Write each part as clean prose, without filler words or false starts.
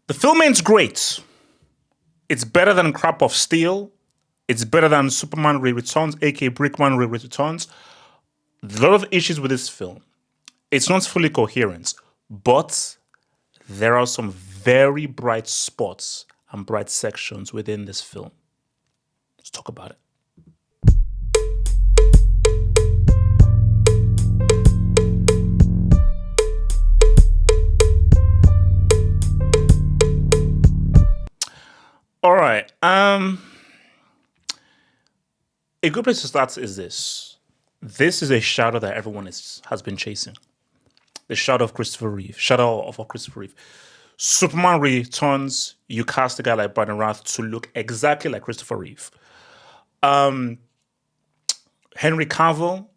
The film ends great. It's better than Crap of Steel. It's better than Superman Re-Returns, aka Brickman Re-Returns. A lot of issues with this film. It's not fully coherent, but there are some very bright spots and bright sections within this film. Let's talk about it. All right. A good place to start is this. This is a shadow that everyone has been chasing. The shadow of Christopher Reeve. Shadow of Christopher Reeve. Superman Returns, you cast a guy like Brandon Routh to look exactly like Christopher Reeve. Henry Cavill,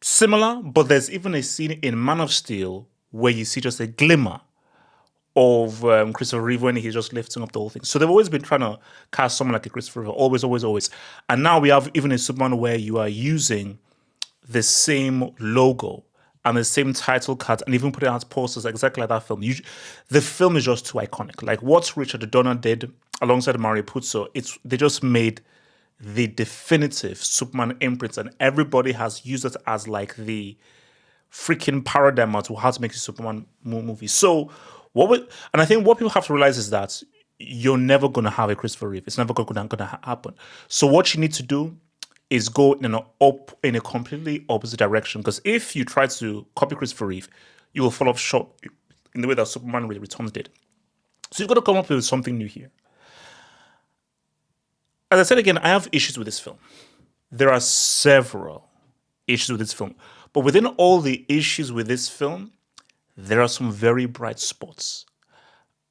similar, but there's even a scene in Man of Steel where you see just a glimmer of Christopher Reeve when he's just lifting up the whole thing. So they've always been trying to cast someone like a Christopher Reeve, always. And now we have even a Superman where you are using the same logo and the same title card and even putting out posters exactly like that film. The film is just too iconic. Like what Richard Donner did alongside Mario Puzo, they just made the definitive Superman imprint, and everybody has used it as like the freaking paradigm to how to make a Superman movie. So and I think what people have to realize is that you're never going to have a Christopher Reeve. It's never going to happen. So what you need to do is go in a completely opposite direction. Because if you try to copy Christopher Reeve, you will fall off short in the way that Superman Returns did. So you've got to come up with something new here. As I said again, I have issues with this film. There are several issues with this film. But within all the issues with this film, there are some very bright spots.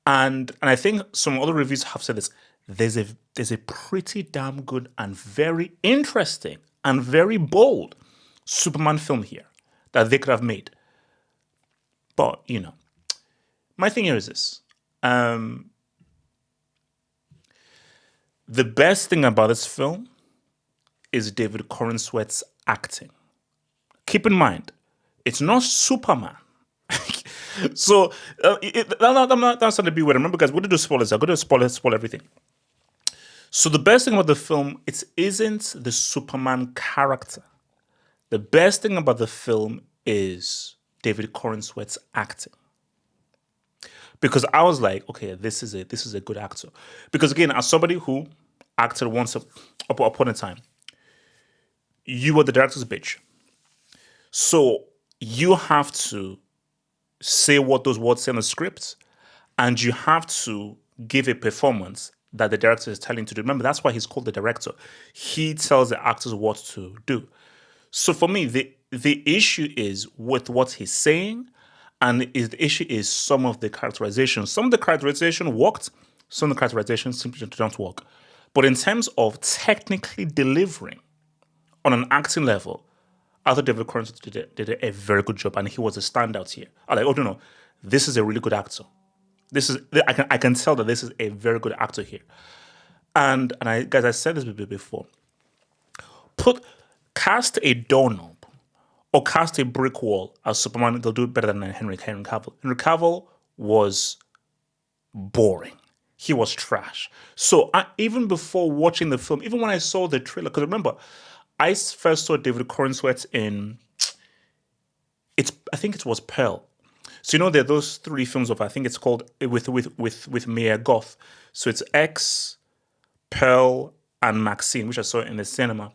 And I think some other reviews have said this. There's a pretty damn good and very interesting and very bold Superman film here that they could have made. But, my thing here is this. The best thing about this film is David Corenswet's acting. Keep in mind, it's not Superman. So that's going to be weird. Remember, guys, we're going to do spoilers. I'm going to spoil everything. So the best thing about the film, it isn't the Superman character. The best thing about the film is David Corenswet's acting. Because I was like, okay, this is a good actor. Because again, as somebody who acted once upon a time, you were the director's bitch. So you have to say what those words say in the script, and you have to give a performance that the director is telling to do. Remember, that's why he's called the director. He tells the actors what to do. So for me, the issue is with what he's saying, and the issue is some of the characterization. Some of the characterization worked, some of the characterization simply don't work. But in terms of technically delivering on an acting level, I thought David Corenswet did a very good job, and he was a standout here. I'm like, oh no, this is a really good actor. I can tell that this is a very good actor here. And I said this before. Cast a doorknob or cast a brick wall as Superman. They'll do it better than Henry Cavill. Henry Cavill was boring. He was trash. So even before watching the film, even when I saw the trailer, because remember, I first saw David Corenswet in, I think it was Pearl. So there are those three films of, I think it's called, with Mia Goth. So it's X, Pearl, and Maxine, which I saw in the cinema.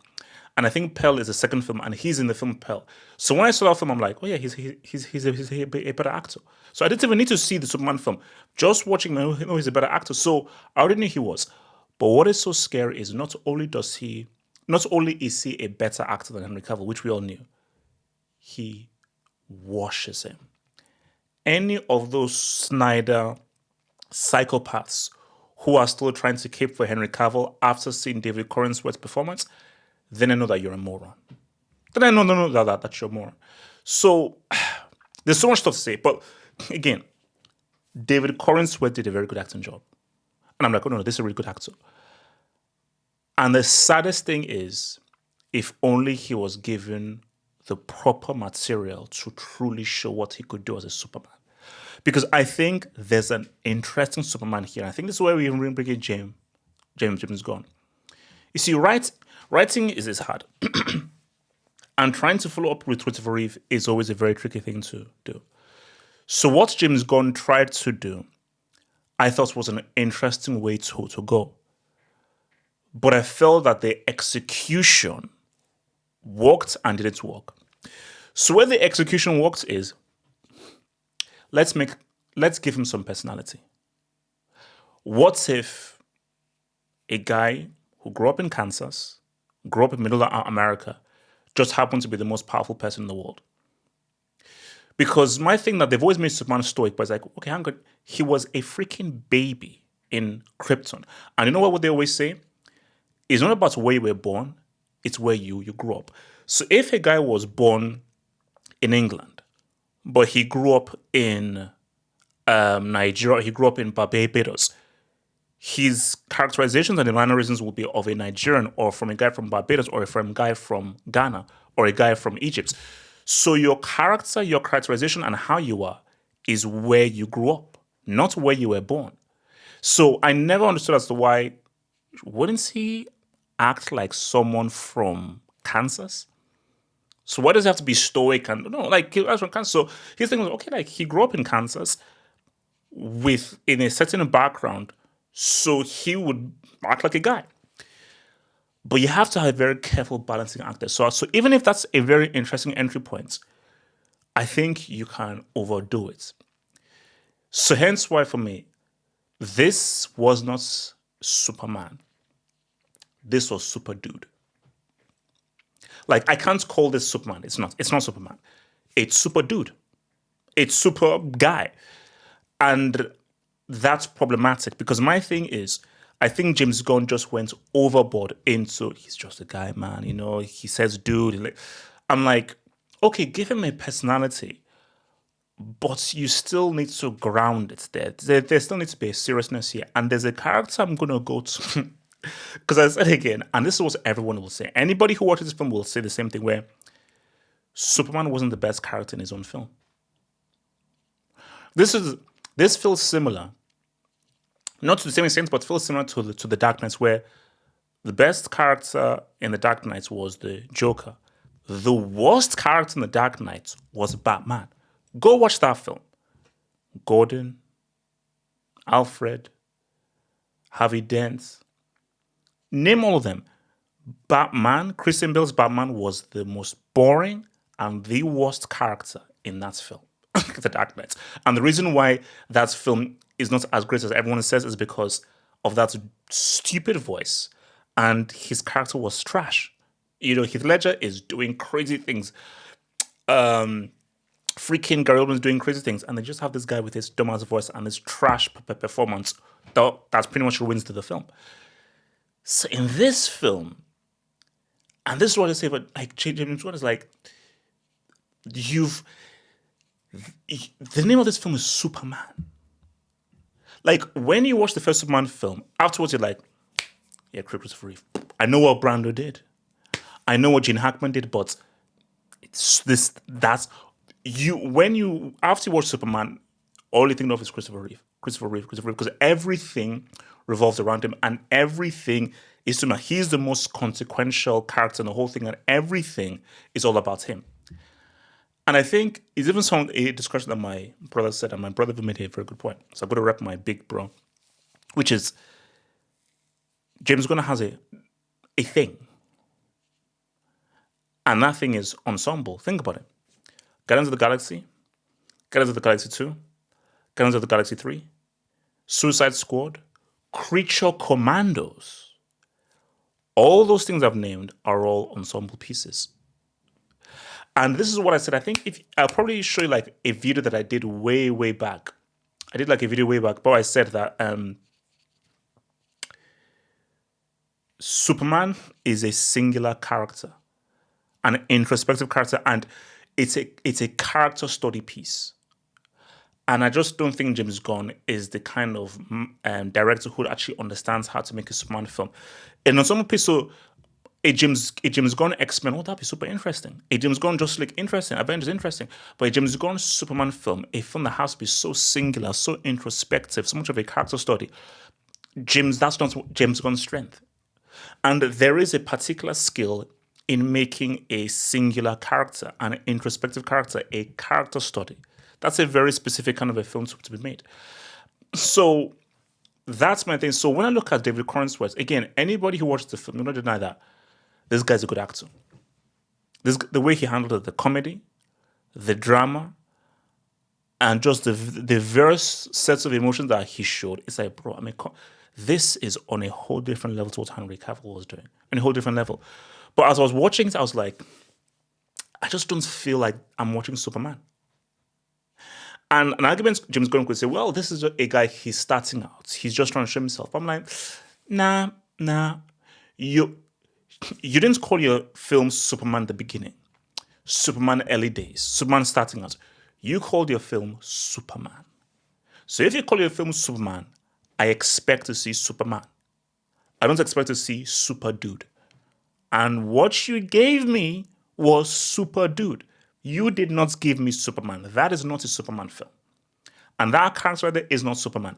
And I think Pearl is the second film, and he's in the film Pearl. So when I saw that film, I'm like, oh yeah, he's a better actor. So I didn't even need to see the Superman film. Just watching him, I know he's a better actor. So I already knew he was. But what is so scary is not only is he a better actor than Henry Cavill, which we all knew, he washes him. Any of those Snyder psychopaths who are still trying to cape for Henry Cavill after seeing David Corenswet's performance, then I know that you're a moron. Then I know that you're a moron. So there's so much stuff to say. But again, David Corenswet did a very good acting job. And I'm like, oh no, this is a really good actor. And the saddest thing is, if only he was given the proper material to truly show what he could do as a Superman. Because I think there's an interesting Superman here. I think this is where we really bring in James Gunn. You see, writing is hard. And trying to follow up with Christopher Reeve is always a very tricky thing to do. So what James Gunn tried to do, I thought was an interesting way to go. But I felt that the execution worked and didn't work. So where the execution worked is, let's give him some personality. What if a guy who grew up in Kansas, grew up in middle America, just happened to be the most powerful person in the world? Because my thing that they've always made Superman stoic, but it's like, okay, hang on, he was a freaking baby in Krypton. And you know what they always say? It's not about where you were born, it's where you grew up. So if a guy was born in England, but he grew up in Nigeria, he grew up in Barbados, his characterizations and the mannerisms will be of a Nigerian or from a guy from Barbados or from a guy from Ghana or a guy from Egypt. So your character, your characterization and how you are is where you grew up, not where you were born. So I never understood as to why wouldn't he act like someone from Kansas? So why does he have to be stoic and no, like he was from Kansas? So his thing was okay, like he grew up in Kansas in a certain background, so he would act like a guy. But you have to have a very careful balancing act there. So even if that's a very interesting entry point, I think you can overdo it. So hence why for me, this was not Superman. This was Super Dude. Like, I can't call this Superman. It's not Superman. It's Super Dude. It's Super Guy. And that's problematic because my thing is, I think James Gunn just went overboard into, he's just a guy, man. You know, he says dude. I'm like, okay, give him a personality, but you still need to ground it there. There still needs to be a seriousness here. And there's a character I'm going to go to. Because I said again, and this is what everyone will say. Anybody who watches this film will say the same thing, where Superman wasn't the best character in his own film. This feels similar, not to the same extent, but feels similar to the Dark Knight, where the best character in the Dark Knight was the Joker. The worst character in the Dark Knight was Batman. Go watch that film. Gordon, Alfred, Harvey Dent, name all of them. Batman, Christian Bale's Batman was the most boring and the worst character in that film, The Dark Knight. And the reason why that film is not as great as everyone says is because of that stupid voice. And his character was trash. You know, Heath Ledger is doing crazy things. Freaking Gary Oldman's doing crazy things. And they just have this guy with his dumbass voice and this trash performance that pretty much ruins the film. So in this film, and this is what I say about like James Gunn is like, the name of this film is Superman. Like when you watch the first Superman film, afterwards you're like, yeah, Christopher Reeve. I know what Brando did. I know what Gene Hackman did, but after you watch Superman, all you think of is Christopher Reeve, because everything revolves around him and everything is to him. He's the most consequential character in the whole thing and everything is all about him. And I think it's even a discussion that my brother said, and my brother made a very good point. So I'm going to rep my big bro, which is James Gunn has a thing. And that thing is ensemble. Think about it. Guardians of the Galaxy, Guardians of the Galaxy 2, Guardians of the Galaxy 3, Suicide Squad, Creature Commandos. All those things I've named are all ensemble pieces. And this is what I said. I think I'll probably show you like a video that I did way, way back. I did like a video way back, but I said that Superman is a singular character, an introspective character, and it's a character study piece. And I just don't think James Gunn is the kind of director who actually understands how to make a Superman film. An ensemble piece, so A James Gunn X-Men, oh, that'd be super interesting. A James Gunn Justice League, interesting. Avengers, interesting. But a James Gunn Superman film, a film that has to be so singular, so introspective, so much of a character study. That's not James Gunn's strength. And there is a particular skill in making a singular character, an introspective character, a character study. That's a very specific kind of a film to be made. So that's my thing. So when I look at David Corenswet, again, anybody who watches the film, you don't deny that this guy's a good actor. The way he handled it, the comedy, the drama, and just the various sets of emotions that he showed, it's like, bro, I mean, this is on a whole different level to what Henry Cavill was doing, on a whole different level. But as I was watching it, I was like, I just don't feel like I'm watching Superman. And an argument James Gunn could say, well, this is a guy, he's starting out. He's just trying to show himself. I'm like, nah. You didn't call your film Superman the beginning, Superman early days, Superman starting out. You called your film Superman. So if you call your film Superman, I expect to see Superman. I don't expect to see Super Dude. And what you gave me was Super Dude. You did not give me Superman. That is not a Superman film. And that character right there is not Superman.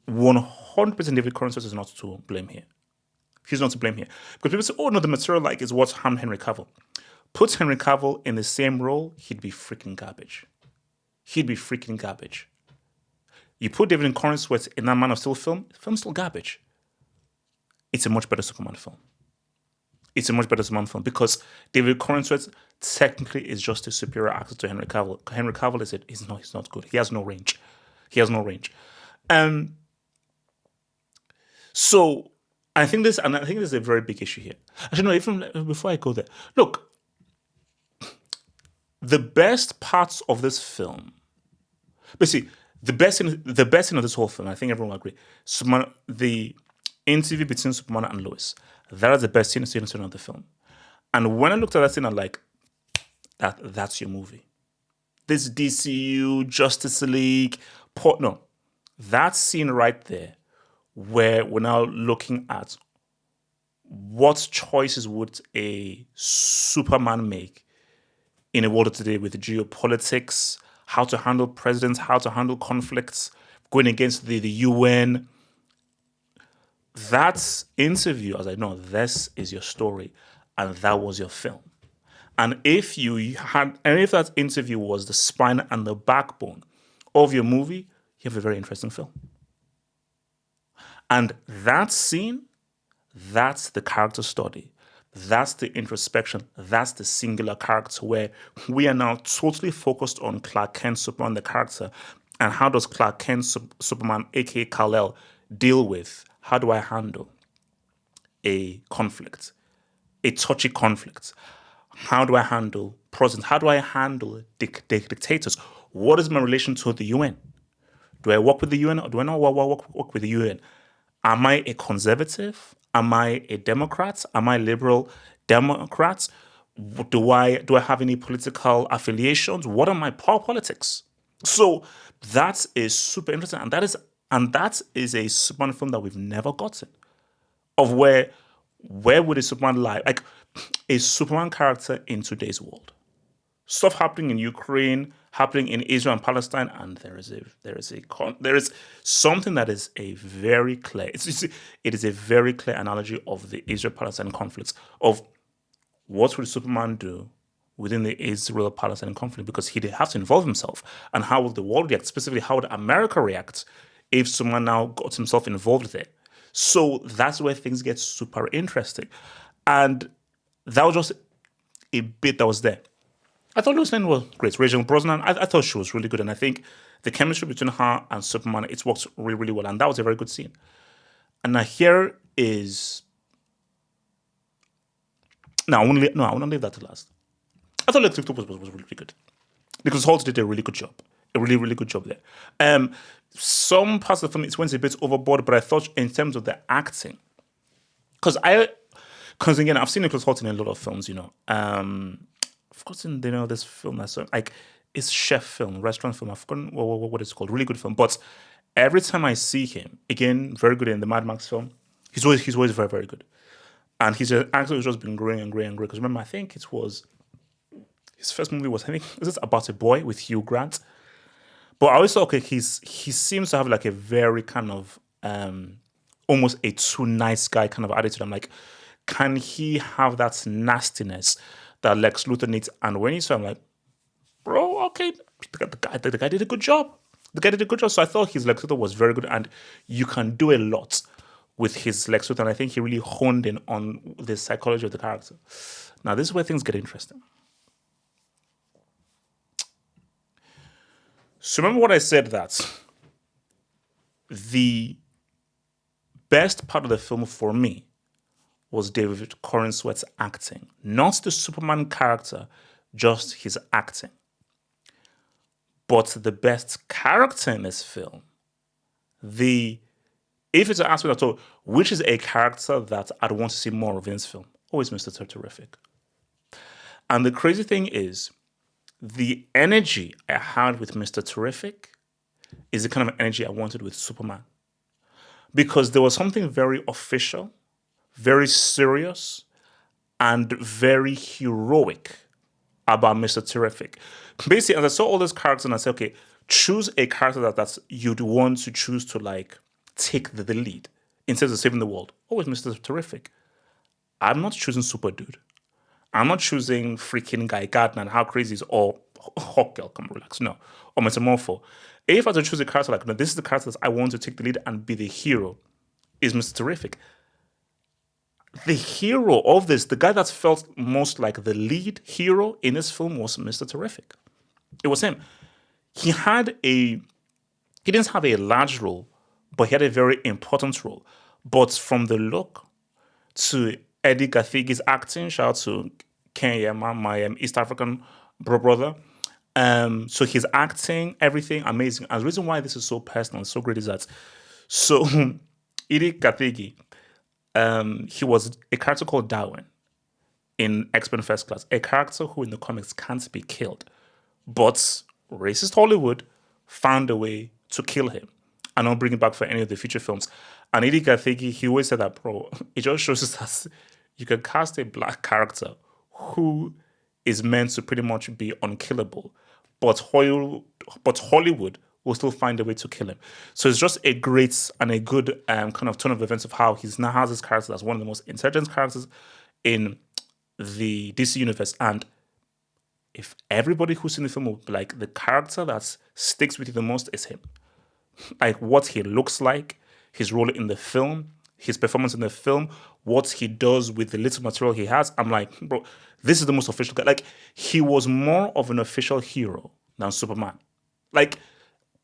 100% David Corenswet is not to blame here. He's not to blame here. Because people say, oh no, the material like is what's harmed Henry Cavill. Put Henry Cavill in the same role, he'd be freaking garbage. You put David Corenswet in that Man of Steel film, the film's still garbage. It's a much better Superman film. Because David Corenswet technically is just a superior actor to Henry Cavill. Henry Cavill he's not good. He has no range. So I think this is a very big issue here. Actually, no, even before I go there, look, the best parts of this film, basically, the best thing of this whole film, I think everyone will agree, the interview between Superman and Lois, that is the best scene of the film. And when I looked at that scene, I'm like, that's your movie. This DCU, Justice League, that scene right there, where we're now looking at what choices would a Superman make in a world of today with geopolitics, how to handle presidents, how to handle conflicts, going against the UN. That interview, I was like, no, this is your story, and that was your film. And if that interview was the spine and the backbone of your movie, you have a very interesting film. And that scene, that's the character study. That's the introspection. That's the singular character where we are now totally focused on Clark Kent Superman, the character, and how does Clark Kent Superman, aka Kal-El, deal with, how do I handle a conflict, a touchy conflict? How do I handle presidents? How do I handle dictators? What is my relation to the UN? Do I work with the UN or do I not work with the UN? Am I a conservative? Am I a Democrat? Am I liberal Democrat? Do I have any political affiliations? What are my power politics? So that is super interesting, and that is a Superman film that we've never gotten. Of where would a Superman lie? Like a Superman character in today's world. Stuff happening in Ukraine, happening in Israel and Palestine, and there is something that is a very clear. It is a very clear analogy of the Israel-Palestine conflicts, of what would Superman do within the Israel-Palestine conflict, because he'd have to involve himself, and how would the world react? Specifically, how would America react if Superman now got himself involved there? So that's where things get super interesting, and that was just a bit that was there. I thought Lois Lane was great. Rachel Brosnan, I thought she was really good. And I think the chemistry between her and Superman, it's worked really, really well. And that was a very good scene. And now here is... I want to leave that to last. I thought Krypto was really, really good. Because Holt did a really good job. A really, really good job there. Some parts of the film, it went a bit overboard, but I thought in terms of the acting... Because again, I've seen Nicholas Holt in a lot of films, I've forgotten, this film that's like, it's chef film, restaurant film. I've forgotten what it's called. Really good film. But every time I see him, again, very good in the Mad Max film. He's always very, very good. And his acting has just been growing and growing and growing. Because remember, I think it was his first movie was, I think, is this About a Boy with Hugh Grant? But I always thought, okay, he seems to have like a very kind of almost a too nice guy kind of attitude. I'm like, can he have that nastiness that Lex Luthor needs? And when he saw, I'm like, bro, okay, the guy did a good job. The guy did a good job. So I thought his Lex Luthor was very good, and you can do a lot with his Lex Luthor. And I think he really honed in on the psychology of the character. Now, this is where things get interesting. So remember what I said, that the best part of the film for me was David Corenswet's acting, not the Superman character, just his acting. But the best character in this film, if it's an aspect at all, which is a character that I'd want to see more of in this film, always Mr. Terrific. And the crazy thing is, the energy I had with Mr. Terrific is the kind of energy I wanted with Superman. Because there was something very official, very serious, and very heroic about Mr. Terrific. Basically, as I saw all those characters, and I said, okay, choose a character that's you'd want to choose to like take the lead instead of saving the world. Always Mr. Terrific. I'm not choosing Super Dude. I'm not choosing freaking Guy Gardner and how crazy is, or Hawk Girl, come relax. No. Or Metamorpho. If I had to choose a character like, no, this is the character that I want to take the lead and be the hero, is Mr. Terrific. The hero of this, the guy that felt most like the lead hero in this film was Mr. Terrific. It was him. He didn't have a large role, but he had a very important role. But from the look to Eddie Gathigi's acting, shout out to Kenya, my East African brother. So his acting, everything, amazing. And the reason why this is so personal and so great is that, so Eddie Gathigi, he was a character called Darwin in X-Men First Class, a character who in the comics can't be killed. But racist Hollywood found a way to kill him and not bring him back for any of the future films. And Eddie Gathigi, he always said that, bro, it just shows us that you can cast a black character who is meant to pretty much be unkillable, but Hollywood will still find a way to kill him. So it's just a great and a good kind of turn of events of how he's now has this character that's one of the most intelligent characters in the DC universe. And if everybody who's seen the film will be like, the character that sticks with you the most is him. Like what he looks like, his role in the film, his performance in the film, what he does with the little material he has. I'm like, bro, this is the most official guy. Like, he was more of an official hero than Superman. Like,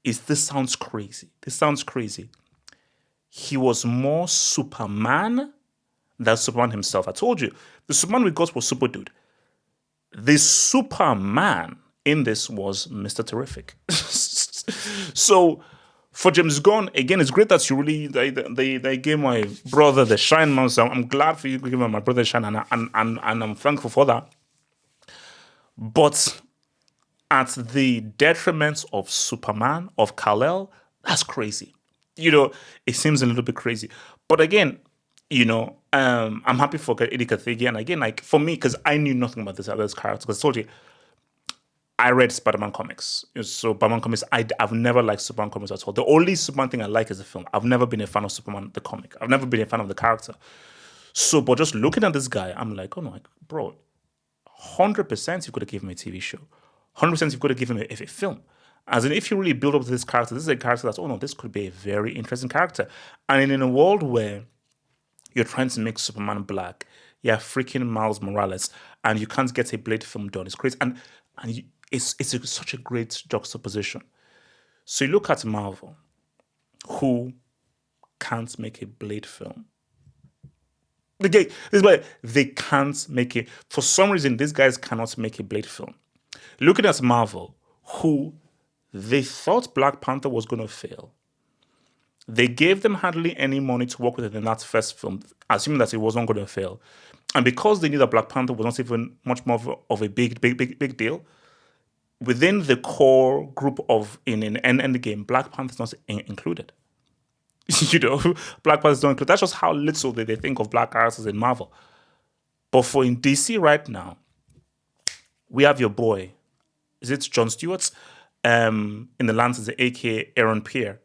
this sounds crazy. This sounds crazy. He was more Superman than Superman himself. I told you, the Superman we got was Super Dude. The Superman in this was Mr. Terrific. So, for James Gunn, again, it's great that you really they gave my brother the shine, man. So I'm glad for you giving my brother the shine, and I'm thankful for that. But at the detriment of Superman, of Kal-El, that's crazy. It seems a little bit crazy. But again, I'm happy for Eddie Gathigi, and again, like for me, because I knew nothing about this character. Because I told you, I read Spider-Man comics. So Batman comics, I've never liked Superman comics at all. The only Superman thing I like is the film. I've never been a fan of Superman, the comic. I've never been a fan of the character. So, but just looking at this guy, I'm like, oh no, bro, 100% you've got to give him a TV show. 100% you've got to give him a film. As in, if you really build up this character, this is a character that's, oh no, this could be a very interesting character. And in a world where you're trying to make Superman black, you're freaking Miles Morales, and you can't get a Blade film done. It's crazy. And it's such a great juxtaposition. So you look at Marvel, who can't make a Blade film. This is why they can't make it. For some reason, these guys cannot make a Blade film. Looking at Marvel, who they thought Black Panther was going to fail. They gave them hardly any money to work with it in that first film, assuming that it wasn't going to fail. And because they knew that Black Panther was not even much more of a big deal, within the core group of in Endgame, Black Panther is not included. Black Panther is not included. That's just how little they think of black characters in Marvel. But for in DC right now, we have your boy, is it Jon Stewart? In the Lanterns, aka Aaron Pierre.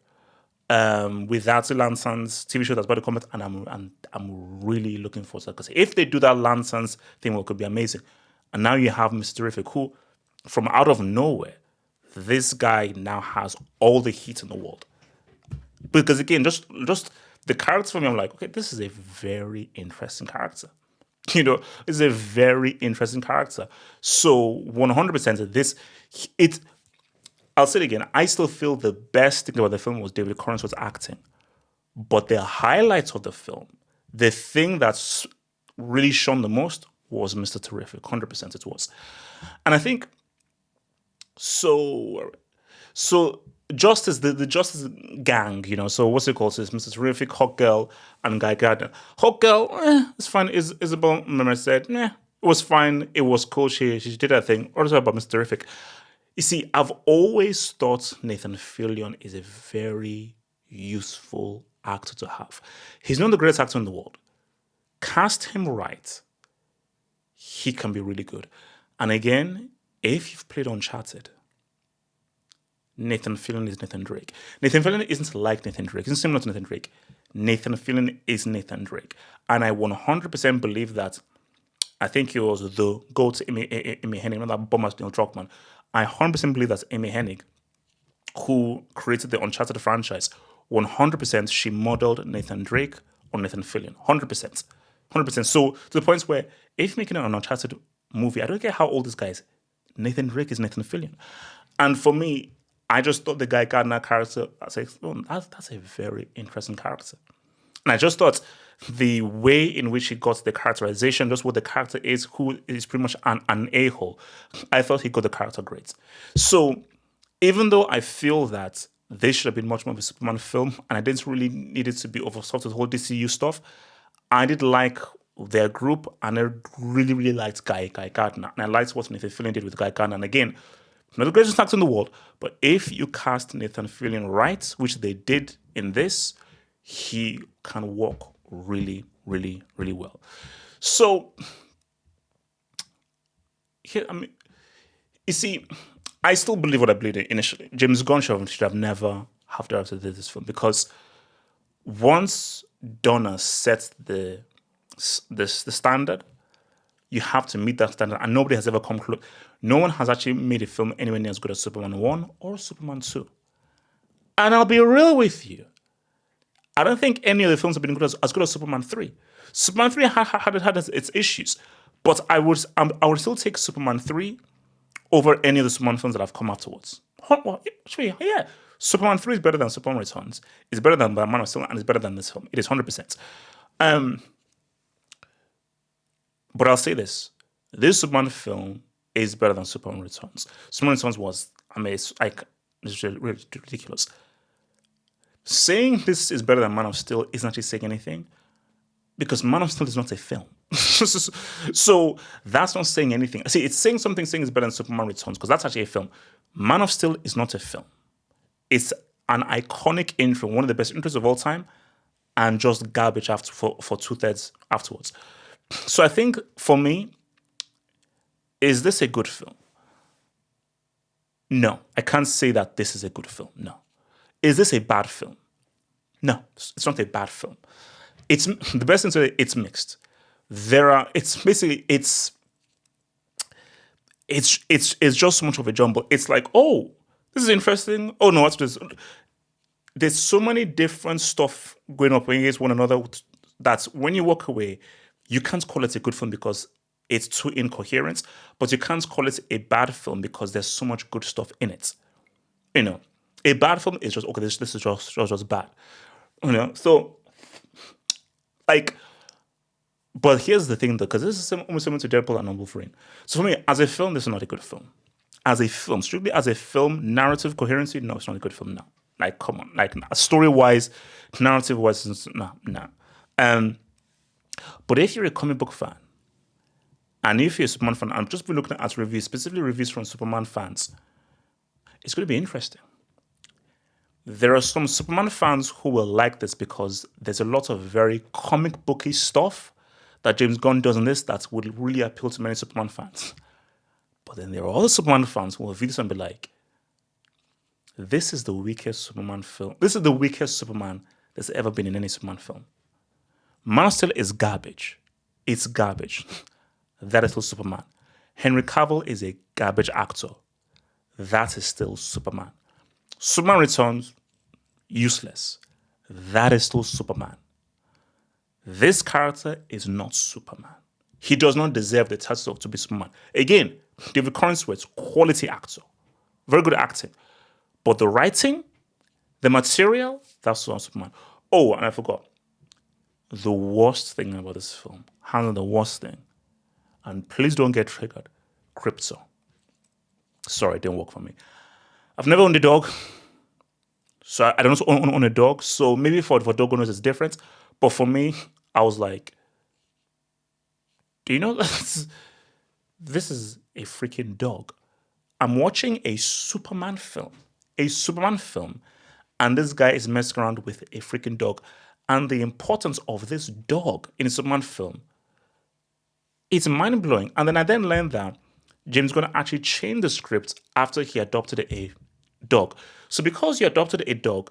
With that Lanterns TV show that's about to come out, and I'm really looking forward to that, because if they do that Lanterns thing, well, it could be amazing. And now you have Mr. Terrific, who, from out of nowhere, this guy now has all the heat in the world. Because again, just the character for me, I'm like, okay, this is a very interesting character. It's a very interesting character. So 100% this, it. I'll say it again. I still feel the best thing about the film was David Corenswet's acting, but the highlights of the film, the thing that's really shone the most was Mr. Terrific. 100% it was, and I think so. So Justice, the Justice gang, so what's it called? So it's Mr. Terrific, Hawk Girl, and Guy Gardner. Hawk Girl, it's fine. Isabel Memmer said, it was fine. It was cool. She did her thing. Also about Mr. Terrific. You see, I've always thought Nathan Fillion is a very useful actor to have. He's not the greatest actor in the world. Cast him right, he can be really good. And again, if you've played Uncharted, Nathan Fillion is Nathan Drake. Nathan Fillion isn't like Nathan Drake. He's similar to Nathan Drake. Nathan Fillion is Nathan Drake. And I 100% believe that. I think he was the GOAT Amy Hennig, not that bum Neil Druckmann. I 100% believe that Amy Hennig, who created the Uncharted franchise, 100% she modeled Nathan Drake on Nathan Fillion. 100%. 100%. So to the point where if making an Uncharted movie, I don't care how old this guy is, Nathan Drake is Nathan Fillion. And for me, I just thought the Guy Gardner character, I was like, oh, that's a very interesting character. And I just thought the way in which he got the characterization, just what the character is, who is pretty much an a-hole, I thought he got the character great. So even though I feel that this should have been much more of a Superman film, and I didn't really need it to be oversoft with the whole DCU stuff, I did like their group, and I really, really liked Guy Gardner. And I liked what Nathan Fillion did with Guy Gardner. And again, not the greatest actor in the world, but if you cast Nathan Fillion right, which they did in this, he can walk really, really, really well. So, here, you see, I still believe what I believed initially. James Gunn should have never have directed this film, because once Donna sets the standard, you have to meet that standard, and nobody has ever come close. No one has actually made a film anywhere near as good as Superman 1 or Superman 2. And I'll be real with you. I don't think any of the films have been as good as Superman 3. Superman 3 had its issues, but I would still take Superman 3 over any of the Superman films that have come afterwards. Well, actually, yeah. Superman 3 is better than Superman Returns. It's better than Man of Steel, and it's better than this film. It is 100%. But I'll say this. This Superman film is better than Superman Returns. Superman Returns was amazing. It's ridiculous. Saying this is better than Man of Steel isn't actually saying anything, because Man of Steel is not a film. So that's not saying anything. See, it's saying something, saying it's better than Superman Returns, because that's actually a film. Man of Steel is not a film. It's an iconic intro, one of the best intros of all time, and just garbage after for 2/3 afterwards. So I think, for me, is this a good film? No, I can't say that this is a good film. No. Is this a bad film? No, it's not a bad film. It's the best thing to say, it's mixed. It's just so much of a jumble. It's like, oh, this is interesting. Oh no, what's this? There's so many different stuff going up against one another that when you walk away, you can't call it a good film because it's too incoherent, but you can't call it a bad film because there's so much good stuff in it. A bad film is just, okay, this is just bad. So, but here's the thing, though, because this is almost similar to Deadpool and Wolverine. So for me, as a film, this is not a good film. As a film, strictly as a film, narrative coherency, no, it's not a good film, no. Come on. Story-wise, narrative-wise, no. But if you're a comic book fan, and if you're a Superman fan, I'm just been looking at reviews, specifically reviews from Superman fans, it's going to be interesting. There are some Superman fans who will like this because there's a lot of very comic booky stuff that James Gunn does in this that would really appeal to many Superman fans. But then there are other Superman fans who will view this and be like, this is the weakest Superman film. This is the weakest Superman that's ever been in any Superman film. Man of Steel is garbage. It's garbage. That is still Superman. Henry Cavill is a garbage actor. That is still Superman. Superman Returns, useless. That is still Superman. This character is not Superman. He does not deserve the title to be Superman. Again, David Corenswet, quality actor. Very good acting. But the writing, the material, that's not Superman. Oh, and I forgot. The worst thing about this film, hands on the worst thing, and please don't get triggered, Krypto. Sorry, it didn't work for me. I've never owned a dog, so I don't own a dog, so maybe for dog owners it's different, but for me, I was like, do you know this is a freaking dog. I'm watching a Superman film, and this guy is messing around with a freaking dog, and the importance of this dog in a Superman film, it's mind-blowing. And then I learned that James Gunn actually changed the script after he adopted a dog. So because you adopted a dog,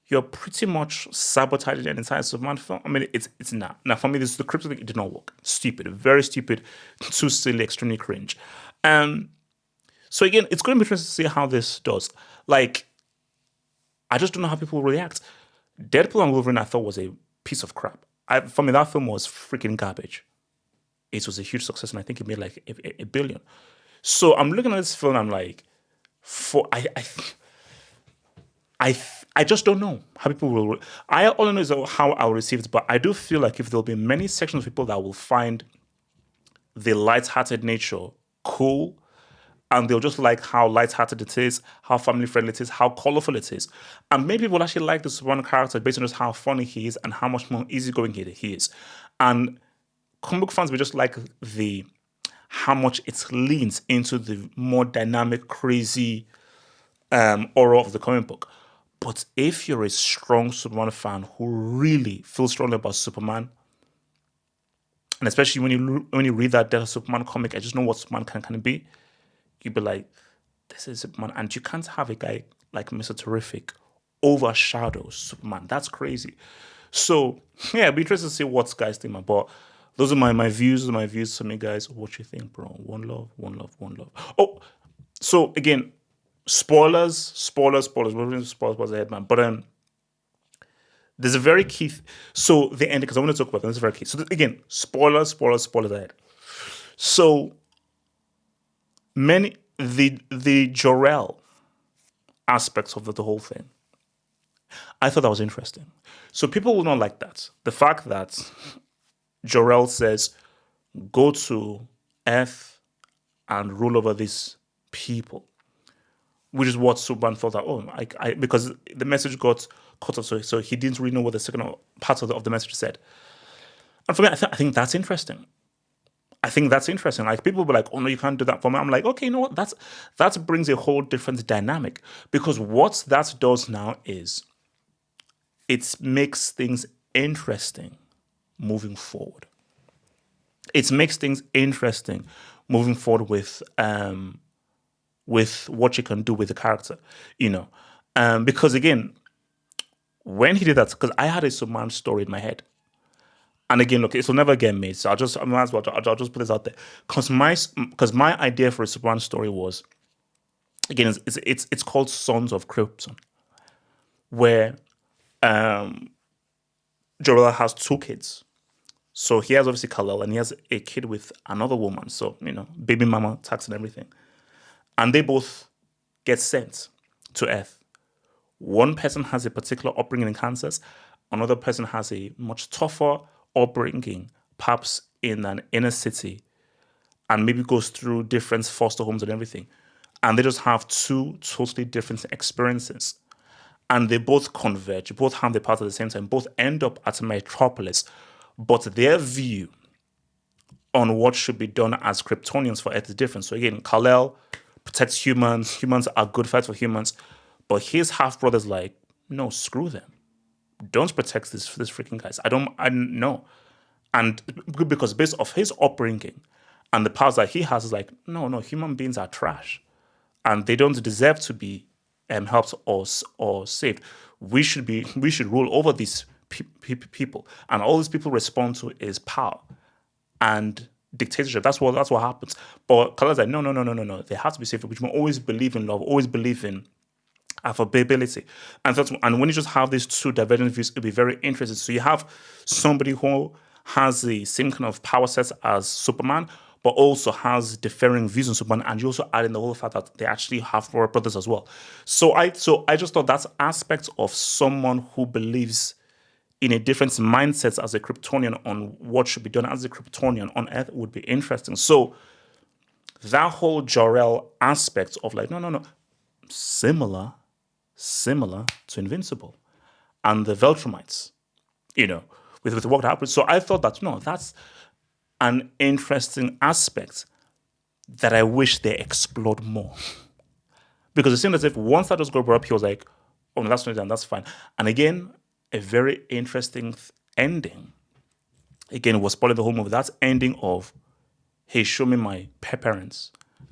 you're pretty much sabotaging an entire Superman film. I mean, it's not. Now, for me, this is the Krypto thing. It did not work. Stupid. Very stupid. Too silly. Extremely cringe. So again, it's going to be interesting to see how this does. Like, I just don't know how people will react. Deadpool and Wolverine, I thought, was a piece of crap. For me, that film was freaking garbage. It was a huge success, and I think it made like a billion. So I'm looking at this film, and I'm like, I just don't know how people will. All I know is how I'll receive it, but I do feel like if there'll be many sections of people that will find the light-hearted nature cool, and they'll just like how light-hearted it is, how family-friendly it is, how colorful it is. And maybe people actually like the Superman character based on just how funny he is and how much more easygoing he is. And comic book fans will just like how much it leans into the more dynamic, crazy aura of the comic book. But if you're a strong Superman fan who really feels strongly about Superman, and especially when you read that Death of Superman comic, I just know what Superman can be, you'd be like, this is Superman. And you can't have a guy like Mr. Terrific overshadow Superman. That's crazy. So, yeah, it'd be interesting to see what guys think about. Those are my views. To me, guys. What you think, bro? One love, one love, one love. Oh, so again, spoilers. We're going to spoilers ahead, man. But there's a very key. So the ending, because I want to talk about this is very key. So again, spoilers ahead. So the Jor-El aspects of the whole thing, I thought that was interesting. So people will not like that. The fact that Jor-El says, go to Earth and rule over these people, which is what Superman thought that, because the message got cut off, so he didn't really know what the second part of the message said. And for me, I think that's interesting. Like, people will be like, oh no, you can't do that for me. I'm like, okay, you know what? That brings a whole different dynamic, because what that does now is it makes things interesting moving forward. It makes things interesting moving forward with what you can do with the character, because again, when he did that, because I had a Superman story in my head. And again, look, it will never get made, so I'll just put this out there. Because my idea for a Superman story was, again, it's called Sons of Krypton, where Jor-El has two kids. So he has obviously Kal-El, and he has a kid with another woman. So, baby mama tax and everything. And they both get sent to Earth. One person has a particular upbringing in Kansas. Another person has a much tougher upbringing, perhaps in an inner city, and maybe goes through different foster homes and everything. And they just have two totally different experiences. And they both converge, both have their path at the same time, both end up at Metropolis. But their view on what should be done as Kryptonians for Earth is different. So again, Kal-El protects humans. Humans are good fights for humans. But his half-brother's like, no, screw them. Don't protect this freaking guys. I know. And because based off his upbringing and the powers that he has, is like, no, human beings are trash and they don't deserve to be helped or saved. We should rule over these people, and all these people respond to is power and dictatorship. That's what happens. But Kala's like, no. They have to be saved. Which will always believe in love, always believe in affability. And when you just have these two divergent views, it'll be very interesting. So you have somebody who has the same kind of power sets as Superman, but also has differing views on Superman, and you also add in the whole fact that they actually have brothers as well. So I just thought that aspect of someone who believes in a different mindset as a Kryptonian on what should be done as a Kryptonian on Earth would be interesting. So that whole Jor-El aspect of like, no, similar to Invincible and the Veltrumites, with what happened. So I thought that, that's an interesting aspect that I wish they explored more. Because it seemed as if once that was brought up, he was like, oh, no, that's not done, that's fine. And again, a very interesting ending. Again, it was spoiling the whole movie. That ending of, hey, show me my parents.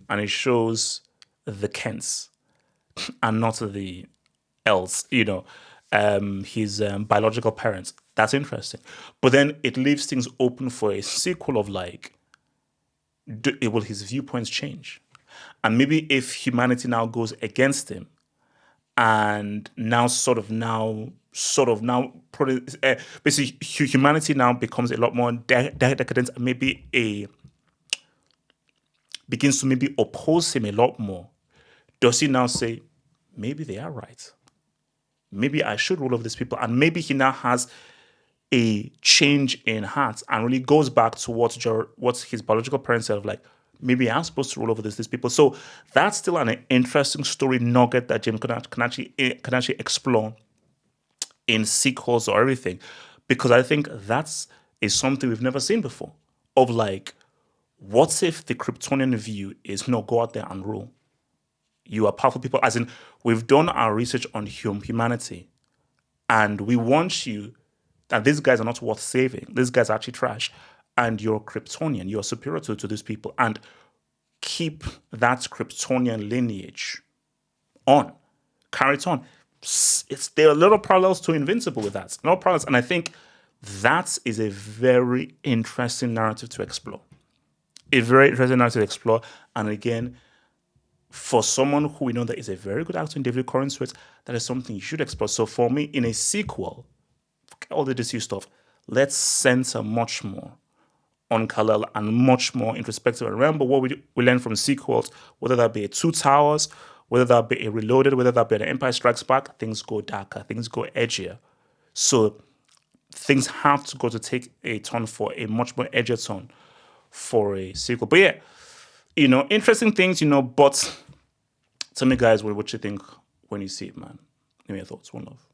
And it shows the Kents and not the else, his biological parents. That's interesting. But then it leaves things open for a sequel of like, will his viewpoints change? And maybe if humanity now goes against him and basically humanity now becomes a lot more decadent and begins to maybe oppose him a lot more, does he now say, maybe they are right? Maybe I should rule over these people. And maybe he now has a change in heart and really goes back to what his biological parents said of like, maybe I'm supposed to rule over these people. So that's still an interesting story nugget that James can actually explore in sequels or everything. Because I think that's something we've never seen before. Of like, what if the Kryptonian view is no, go out there and rule? You are powerful people. As in, we've done our research on humanity, and we want you that these guys are not worth saving. These guys are actually trash, and you're Kryptonian. You're superior to these people, and keep that Kryptonian lineage on, carry it on. There are little parallels to Invincible with that. No parallels, and I think that is a very interesting narrative to explore. A very interesting narrative to explore, and again, for someone who we know that is a very good actor in David Corenswet, that is something you should explore. So for me, in a sequel, forget all the DC stuff, let's center much more on Kal-El and much more introspective. And remember what we learned from sequels, whether that be a Two Towers, whether that be a Reloaded, whether that be an Empire Strikes Back, things go darker, things go edgier. So things have to go to take a turn for a much more edgier turn for a sequel. But yeah, interesting things, but tell me, guys, what you think when you see it, man. Give me your thoughts. One love.